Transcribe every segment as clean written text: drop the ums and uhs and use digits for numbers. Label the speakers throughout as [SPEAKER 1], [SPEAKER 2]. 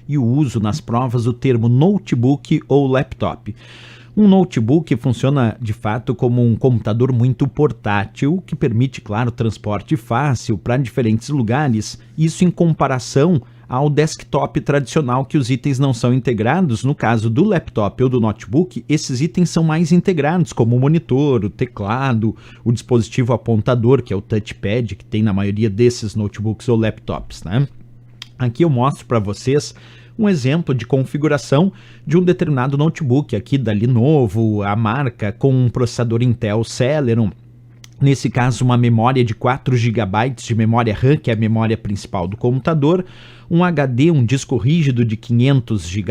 [SPEAKER 1] e o uso nas provas do termo notebook ou laptop. Um notebook funciona de fato como um computador muito portátil que permite, claro, transporte fácil para diferentes lugares, isso em comparação ao desktop tradicional, que os itens não são integrados. No caso do laptop ou do notebook, esses itens são mais integrados, como o monitor, o teclado, o dispositivo apontador, que é o touchpad, que tem na maioria desses notebooks ou laptops, né? Aqui eu mostro para vocês um exemplo de configuração de um determinado notebook aqui da Lenovo, a marca, com um processador Intel Celeron. Nesse caso, uma memória de 4 GB de memória RAM, que é a memória principal do computador, um HD, um disco rígido de 500 GB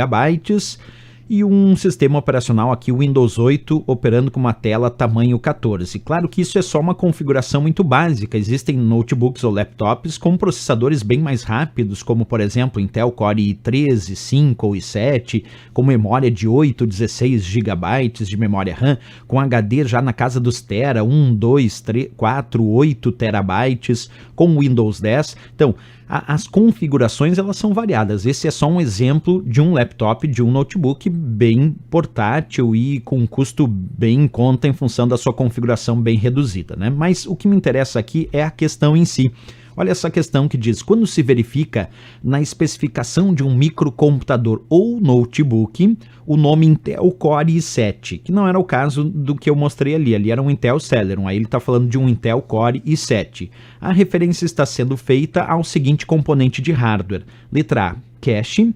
[SPEAKER 1] e um sistema operacional aqui, Windows 8, operando com uma tela tamanho 14. Claro que isso é só uma configuração muito básica. Existem notebooks ou laptops com processadores bem mais rápidos, como por exemplo Intel Core i3, i5 ou i7, com memória de 8, 16 GB de memória RAM, com HD já na casa dos tera, 1, 2, 3, 4, 8 terabytes, com Windows 10. Então, as configurações elas são variadas. Esse é só um exemplo de um laptop, de um notebook bem portátil e com um custo bem em conta em função da sua configuração bem reduzida, né? Mas o que me interessa aqui é a questão em si. Olha essa questão que diz: quando se verifica na especificação de um microcomputador ou notebook o nome Intel Core i7, que não era o caso do que eu mostrei ali era um Intel Celeron, aí ele está falando de um Intel Core i7. A referência está sendo feita ao seguinte componente de hardware: letra A, cache;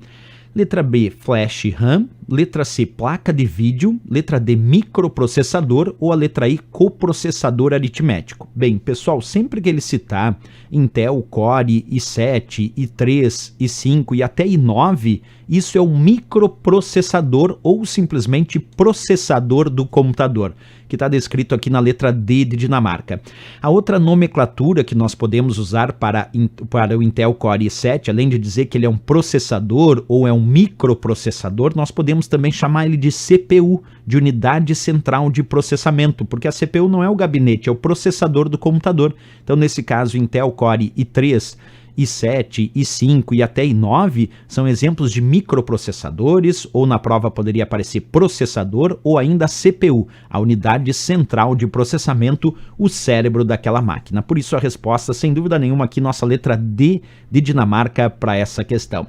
[SPEAKER 1] letra B, flash RAM; letra C, placa de vídeo; letra D, microprocessador; ou a letra I, coprocessador aritmético. Bem, pessoal, sempre que ele citar Intel Core i7, i3, i5 e até i9, isso é um microprocessador ou simplesmente processador do computador, que está descrito aqui na letra D de Dinamarca. A outra nomenclatura que nós podemos usar para o Intel Core i7, além de dizer que ele é um processador ou é um microprocessador, nós podemos também chamar ele de CPU, de unidade central de processamento, porque a CPU não é o gabinete, é o processador do computador. Então, nesse caso, Intel Core i3, i7, i5 e até i9 são exemplos de microprocessadores, ou na prova poderia aparecer processador ou ainda CPU, a unidade central de processamento, o cérebro daquela máquina. Por isso a resposta, sem dúvida nenhuma, aqui nossa letra D de Dinamarca para essa questão.